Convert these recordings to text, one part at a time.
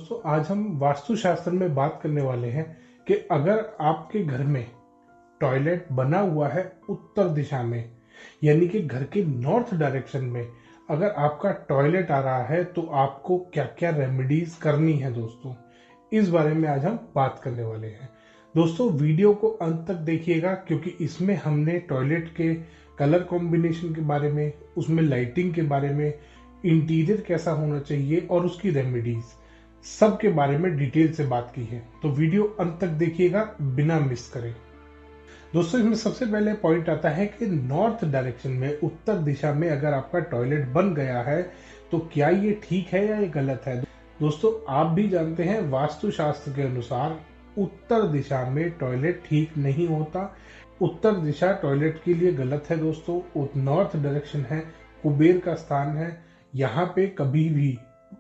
दोस्तों, आज हम वास्तुशास्त्र में बात करने वाले हैं कि अगर आपके घर में टॉयलेट बना हुआ है उत्तर दिशा में, यानी कि घर के नॉर्थ डायरेक्शन में अगर आपका टॉयलेट आ रहा है तो आपको क्या क्या रेमेडीज करनी है दोस्तों, इस बारे में आज हम बात करने वाले हैं। दोस्तों, वीडियो को अंत तक देखिएगा क्योंकि इसमें हमने टॉयलेट के कलर कॉम्बिनेशन के बारे में, उसमें लाइटिंग के बारे में, इंटीरियर कैसा होना चाहिए और उसकी रेमेडीज सब के बारे में डिटेल से बात की है। तो वीडियो अंत तक देखिएगा बिना मिस करें। दोस्तों, इसमें सबसे पहले पॉइंट आता है कि नॉर्थ डायरेक्शन में, उत्तर दिशा में अगर आपका टॉयलेट बन गया है तो क्या ये ठीक है या ये गलत है। दोस्तों, आप भी जानते हैं वास्तुशास्त्र के अनुसार उत्तर दिशा में टॉयलेट ठीक नहीं होता। उत्तर दिशा टॉयलेट के लिए गलत है दोस्तों। नॉर्थ डायरेक्शन है, कुबेर का स्थान है, यहाँ पे कभी भी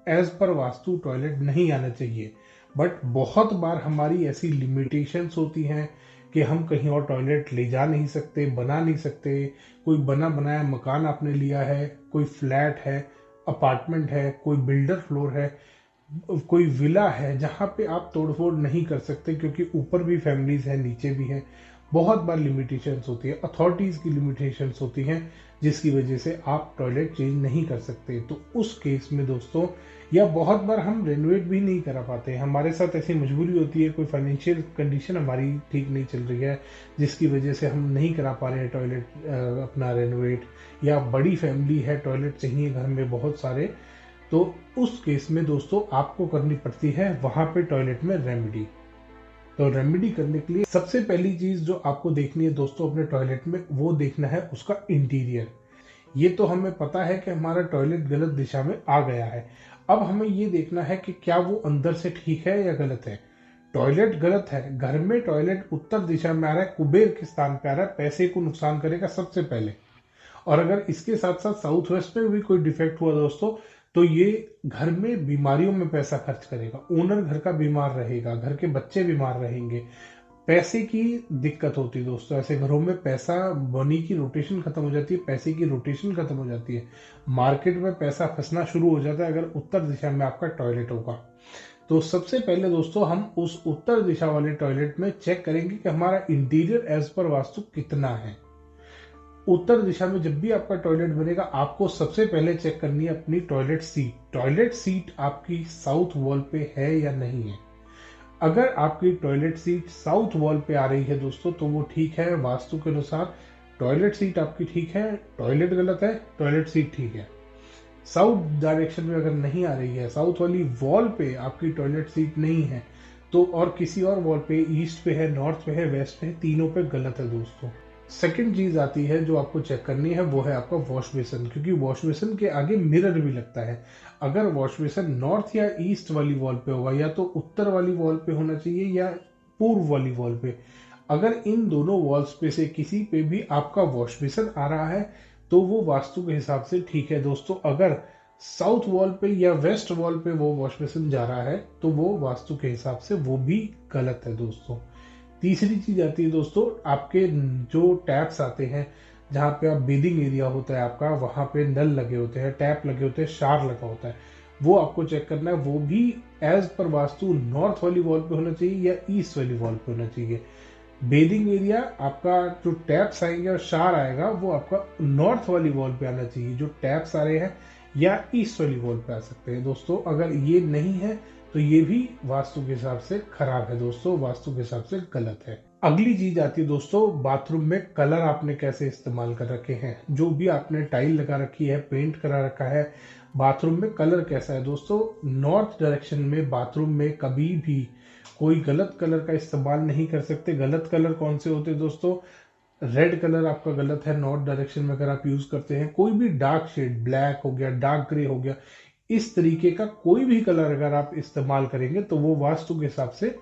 एज पर वास्तु टॉयलेट नहीं आना चाहिए। बट बहुत बार हमारी ऐसी लिमिटेशंस होती हैं कि हम कहीं और टॉयलेट ले जा नहीं सकते, बना नहीं सकते। कोई बना बनाया मकान आपने लिया है, कोई फ्लैट है, अपार्टमेंट है, कोई बिल्डर फ्लोर है, कोई विला है, जहाँ पे आप तोड़फोड़ नहीं कर सकते क्योंकि ऊपर भी फैमिलीज है, नीचे भी है। बहुत बार लिमिटेशंस होती है, अथॉरिटीज की लिमिटेशंस होती हैं, जिसकी वजह से आप टॉयलेट चेंज नहीं कर सकते। तो उस केस में दोस्तों, या बहुत बार हम रेनोवेट भी नहीं करा पाते, हमारे साथ ऐसी मजबूरी होती है, कोई फाइनेंशियल कंडीशन हमारी ठीक नहीं चल रही है जिसकी वजह से हम नहीं करा पा रहे हैं टॉयलेट अपना रेनोवेट, या बड़ी फैमिली है, टॉयलेट चाहिए घर में बहुत सारे, तो उस केस में दोस्तों आपको करनी पड़ती है वहां पे टॉयलेट में रेमेडी। तो रेमेडी करने के लिए सबसे पहली चीज जो आपको देखनी है दोस्तों अपने टॉयलेट में, वो देखना है उसका इंटीरियर। ये तो हमें पता है कि हमारा टॉयलेट गलत दिशा में आ गया है। अब हमें ये देखना है कि क्या वो अंदर से ठीक है या गलत है। टॉयलेट गलत है, घर में टॉयलेट उत्तर दिशा में आ रहा है, कुबेर के स्थान पे आ रहा है, पैसे को नुकसान करेगा सबसे पहले। और अगर इसके साथ साथ साउथ वेस्ट में भी कोई डिफेक्ट हुआ दोस्तों, तो ये घर में बीमारियों में पैसा खर्च करेगा, ओनर घर का बीमार रहेगा, घर के बच्चे बीमार रहेंगे, पैसे की दिक्कत होती है दोस्तों। ऐसे घरों में पैसा, मनी की रोटेशन खत्म हो जाती है, पैसे की रोटेशन खत्म हो जाती है, मार्केट में पैसा फंसना शुरू हो जाता है अगर उत्तर दिशा में आपका टॉयलेट होगा। तो सबसे पहले दोस्तों हम उस उत्तर दिशा वाले टॉयलेट में चेक करेंगे कि हमारा इंटीरियर एज पर वास्तु कितना है। उत्तर दिशा में जब भी आपका टॉयलेट बनेगा, आपको सबसे पहले चेक करनी है अपनी टॉयलेट सीट। टॉयलेट सीट आपकी साउथ वॉल पे है या नहीं है। अगर आपकी टॉयलेट सीट साउथ वॉल पे आ रही है दोस्तों, तो वो ठीक है वास्तु के अनुसार। टॉयलेट सीट आपकी ठीक है, टॉयलेट गलत है, टॉयलेट सीट ठीक है। साउथ डायरेक्शन में अगर नहीं आ रही है, साउथ वाली वॉल पे आपकी टॉयलेट सीट नहीं है, तो और किसी और वॉल पे, ईस्ट पे है, नॉर्थ पे है, वेस्ट पे है, तीनों पे गलत है दोस्तों। सेकंड चीज आती है जो आपको चेक करनी है, वो है आपका वॉश बेसिन, क्योंकि वॉश बेसिन के आगे मिरर भी लगता है। अगर वॉश बेसिन नॉर्थ या ईस्ट वाली वॉल पे होगा, या तो उत्तर वाली वॉल पे होना चाहिए या पूर्व वाली वॉल पे। अगर इन दोनों वॉल्स पे से किसी पे भी आपका वॉश बेसिन आ रहा है तो वो वास्तु के हिसाब से ठीक है दोस्तों। अगर साउथ वॉल पे या वेस्ट वॉल पे वो वॉश बेसिन जा रहा है तो वो वास्तु के हिसाब से वो भी गलत है दोस्तों। तीसरी चीज आती है दोस्तों, आपके जो टैप्स आते हैं, जहाँ पे आप बेदिंग एरिया होता है आपका, वहां पे नल लगे होते हैं, टैप लगे होते हैं, शार लगा होता है, वो आपको चेक करना है। वो भी एज पर वास्तु नॉर्थ वाली वॉल पे होना चाहिए या ईस्ट वाली वॉल पे होना चाहिए। बेदिंग एरिया आपका, जो टैप्स आएंगे और शार आएगा, वो आपका नॉर्थ वाली वॉल पे आना चाहिए। जो टैप्स आ रहे हैं या ईस्ट वाली वॉल पे आ सकते हैं दोस्तों। अगर ये नहीं है तो ये भी वास्तु के हिसाब से खराब है दोस्तों, वास्तु के हिसाब से गलत है। अगली चीज आती है दोस्तों, बाथरूम में कलर आपने कैसे इस्तेमाल कर रखे हैं। जो भी आपने टाइल लगा रखी है, पेंट करा रखा है, बाथरूम में कलर कैसा है दोस्तों। नॉर्थ डायरेक्शन में बाथरूम में कभी भी कोई गलत कलर का इस्तेमाल नहीं कर सकते। गलत कलर कौन से होते हैं दोस्तों, रेड कलर आपका गलत है नॉर्थ डायरेक्शन में अगर आप यूज करते हैं। कोई भी डार्क शेड, ब्लैक हो गया, डार्क ग्रे हो गया, इस तरीके का कोई भी कलर अगर आप इस्तेमाल करेंगे तो वो वास्तु के हिसाब से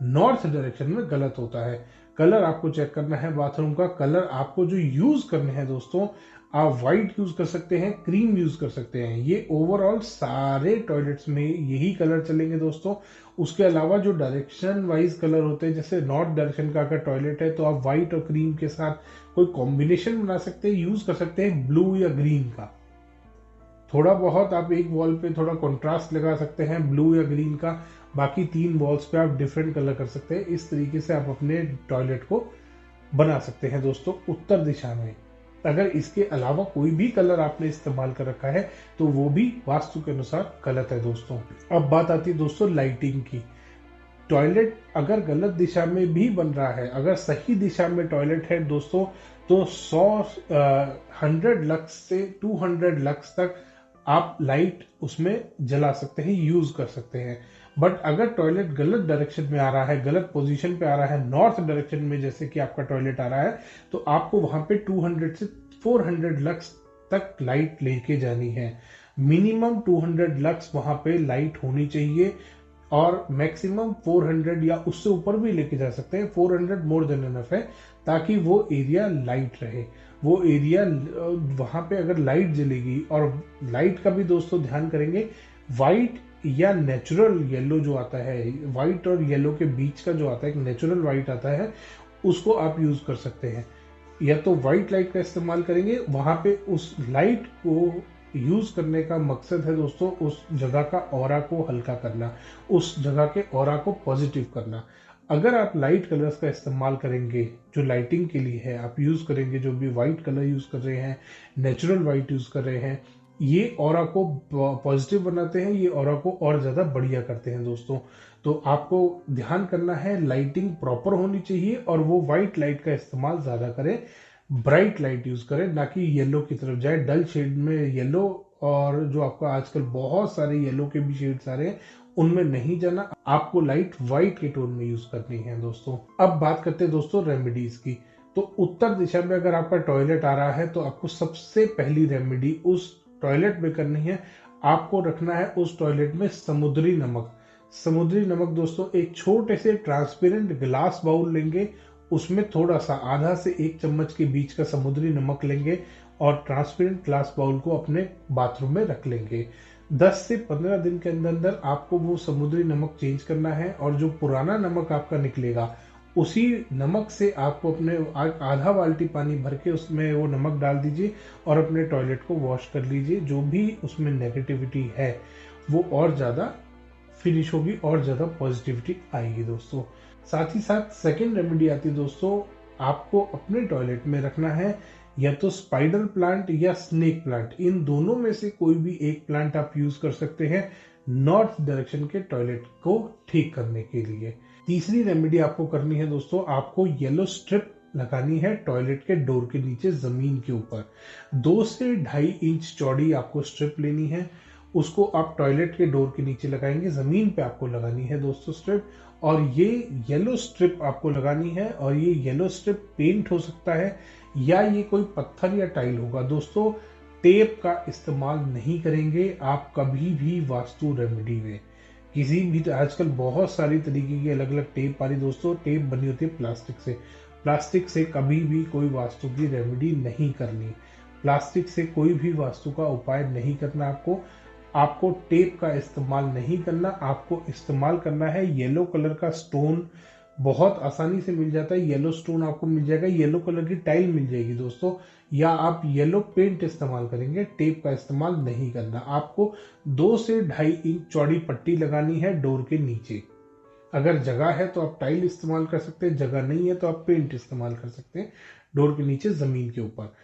नॉर्थ डायरेक्शन में गलत होता है। कलर आपको चेक करना है बाथरूम का। कलर आपको जो यूज करने हैं दोस्तों, आप व्हाइट यूज कर सकते हैं, क्रीम यूज कर सकते हैं। ये ओवरऑल सारे टॉयलेट्स में यही कलर चलेंगे दोस्तों। उसके अलावा जो डायरेक्शन वाइज कलर होते हैं, जैसे नॉर्थ डायरेक्शन का अगर टॉयलेट है तो आप व्हाइट और क्रीम के साथ कोई कॉम्बिनेशन बना सकते हैं, यूज कर सकते हैं ब्लू या ग्रीन का। थोड़ा बहुत आप एक वॉल पे थोड़ा कंट्रास्ट लगा सकते हैं ब्लू या ग्रीन का, बाकी 3 वॉल्स पे आप डिफरेंट कलर कर सकते हैं। इस तरीके से आप अपने टॉयलेट को बना सकते हैं दोस्तों उत्तर दिशा में। अगर इसके अलावा कोई भी कलर आपने इस्तेमाल कर रखा है तो वो भी वास्तु के अनुसार गलत है दोस्तों। अब बात आती है दोस्तों लाइटिंग की। टॉयलेट अगर गलत दिशा में भी बन रहा है, अगर सही दिशा में टॉयलेट है दोस्तों, तो 100 लक्स से 200 लक्स तक आप लाइट उसमें जला सकते हैं, यूज कर सकते हैं। बट अगर टॉयलेट गलत डायरेक्शन में आ रहा है, गलत पोजीशन पे आ रहा है, नॉर्थ डायरेक्शन में जैसे कि आपका टॉयलेट आ रहा है, तो आपको वहां पे 200 से 400 लक्स तक लाइट लेके जानी है। मिनिमम 200 लक्स वहां पे लाइट होनी चाहिए और मैक्सिमम 400 या उससे ऊपर भी लेके जा सकते हैं। 400 मोर देन इनफ है, ताकि वो एरिया लाइट रहे। वो एरिया वहां पे अगर लाइट जलेगी, और लाइट का भी दोस्तों ध्यान करेंगे, व्हाइट या नेचुरल येलो जो आता है, व्हाइट और येलो के बीच का जो आता है, एक नेचुरल व्हाइट आता है, उसको आप यूज कर सकते हैं। या तो व्हाइट लाइट का इस्तेमाल करेंगे, वहां पे उस लाइट को यूज करने का मकसद है दोस्तों उस जगह का ऑरा को हल्का करना, उस जगह के ऑरा को पॉजिटिव करना। अगर आप लाइट कलर्स का इस्तेमाल करेंगे जो लाइटिंग के लिए है, आप यूज करेंगे, जो भी व्हाइट कलर यूज कर रहे हैं, नेचुरल व्हाइट यूज कर रहे हैं, ये ऑरा को पॉजिटिव बनाते हैं, ये ऑरा को और ज्यादा बढ़िया करते हैं दोस्तों। तो आपको ध्यान करना है, लाइटिंग प्रॉपर होनी चाहिए और वो व्हाइट लाइट का इस्तेमाल ज्यादा करें, ब्राइट लाइट यूज करें, ना कि येलो की तरफ जाए। डल शेड में येलो, और जो आपका आजकल बहुत सारे येलो के भी शेड्स आ रहे हैं, उनमें नहीं जाना। आपको लाइट व्हाइट के टोन में यूज करनी है दोस्तों। अब बात करते हैं दोस्तों रेमेडीज की। तो उत्तर दिशा में अगर आपका टॉयलेट आ रहा है तो आपको सबसे पहली रेमेडी उस टॉयलेट में करनी है, आपको रखना है उस टॉयलेट में समुद्री नमक। समुद्री नमक दोस्तों, एक छोटे से ट्रांसपेरेंट ग्लास बाउल लेंगे, उसमें थोड़ा सा आधा से 1 चम्मच के बीच का समुद्री नमक लेंगे और ट्रांसपेरेंट ग्लास बाउल को अपने बाथरूम में रख लेंगे। 10 से 15 दिन के अंदर अंदर आपको वो समुद्री नमक चेंज करना है, और जो पुराना नमक आपका निकलेगा, उसी नमक से आपको अपने आधा बाल्टी पानी भर के उसमें वो नमक डाल दीजिए और अपने टॉयलेट को वॉश कर लीजिए। जो भी उसमें नेगेटिविटी है वो और ज़्यादा फिनिश होगी और ज़्यादा पॉजिटिविटी आएगी दोस्तों। साथ ही साथ सेकेंड रेमेडी आती है दोस्तों, आपको अपने टॉयलेट में रखना है या तो स्पाइडर प्लांट या स्नेक प्लांट। इन दोनों में से कोई भी एक प्लांट आप यूज कर सकते हैं नॉर्थ डायरेक्शन के टॉयलेट को ठीक करने के लिए। तीसरी रेमेडी आपको करनी है दोस्तों, आपको येलो स्ट्रिप लगानी है टॉयलेट के डोर के नीचे जमीन के ऊपर। 2 से 2.5 इंच चौड़ी आपको स्ट्रिप लेनी है, उसको आप टॉयलेट के डोर के नीचे लगाएंगे, जमीन पे आपको लगानी है दोस्तों स्ट्रिप। और ये येलो स्ट्रिप आपको लगानी है, और ये येलो स्ट्रिप पेंट हो सकता है या ये कोई पत्थर या टाइल होगा दोस्तों। टेप का इस्तेमाल नहीं करेंगे आप कभी भी वास्तु रेमेडी में। किसी भी, आजकल बहुत सारी तरीके की अलग अलग टेप आ रही दोस्तों, टेप बनी होती है प्लास्टिक से। प्लास्टिक से कभी भी कोई वास्तु की रेमेडी नहीं करनी, प्लास्टिक से कोई भी वास्तु का उपाय नहीं करना। आपको टेप का इस्तेमाल नहीं करना, आपको इस्तेमाल करना है येलो कलर का स्टोन। बहुत आसानी से मिल जाता है, येलो स्टोन आपको मिल जाएगा, येलो कलर की टाइल मिल जाएगी दोस्तों, या आप येलो पेंट इस्तेमाल करेंगे। टेप का इस्तेमाल नहीं करना। आपको 2 से 2.5 इंच चौड़ी पट्टी लगानी है डोर के नीचे। अगर जगह है तो आप टाइल इस्तेमाल कर सकते हैं, जगह नहीं है तो आप पेंट इस्तेमाल कर सकते हैं डोर के नीचे जमीन के ऊपर।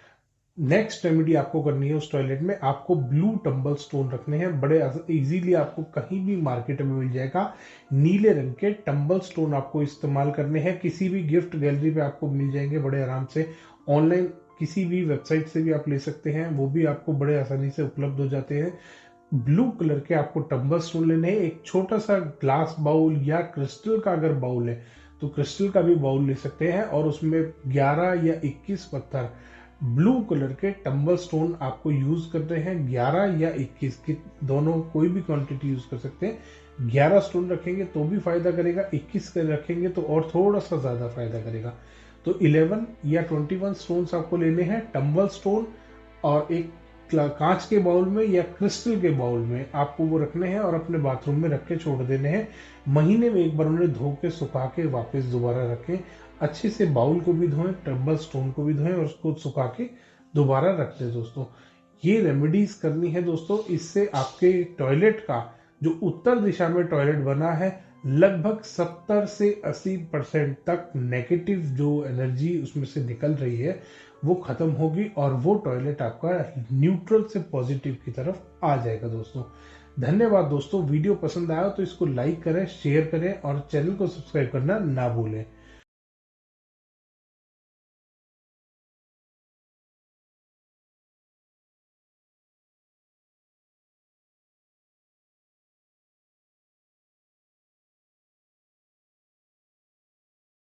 नेक्स्ट रेमेडी आपको करनी है उस टॉयलेट में, आपको ब्लू टंबल स्टोन रखने हैं। बड़े इजीली आपको कहीं भी मार्केट में मिल जाएगा, नीले रंग के टंबल स्टोन आपको इस्तेमाल करने हैं। किसी भी गिफ्ट गैलरी पे आपको मिल जाएंगे बड़े आराम से, ऑनलाइन किसी भी वेबसाइट से भी आप ले सकते हैं, वो भी आपको बड़े आसानी से उपलब्ध हो जाते हैं। ब्लू कलर के आपको टंबल स्टोन लेने हैं। एक छोटा सा ग्लास बाउल या क्रिस्टल का अगर बाउल है तो क्रिस्टल का भी बाउल ले सकते हैं, और उसमें 11 या 21 पत्थर ब्लू कलर के टंबल स्टोन आपको यूज करते हैं। 11 या 21 की दोनों कोई भी क्वांटिटी यूज कर सकते हैं। 11 स्टोन रखेंगे तो भी फायदा करेगा, 21 रखेंगे तो और थोड़ा सा ज्यादा फायदा करेगा। तो 11 या 21 स्टोन्स आपको लेने हैं, टंबल स्टोन, और एक कांच के बाउल में या क्रिस्टल के बाउल में आपको वो रखने हैं और अपने बाथरूम में रख के छोड़ देने हैं। महीने में एक बार उन्हें धो के सुखा के वापस दोबारा रखें। अच्छे से बाउल को भी धोएं, टंबल स्टोन को भी धोएं और उसको सुखा के दोबारा रख दें दोस्तों। ये रेमेडीज करनी है दोस्तों। इससे आपके टॉयलेट का जो उत्तर दिशा में टॉयलेट बना है, लगभग 70 से 80% तक नेगेटिव जो एनर्जी उसमें से निकल रही है वो खत्म होगी और वो टॉयलेट आपका न्यूट्रल से पॉजिटिव की तरफ आ जाएगा दोस्तों। धन्यवाद दोस्तों। वीडियो पसंद आया तो इसको लाइक करें, शेयर करें और चैनल को सब्सक्राइब करना ना भूलें।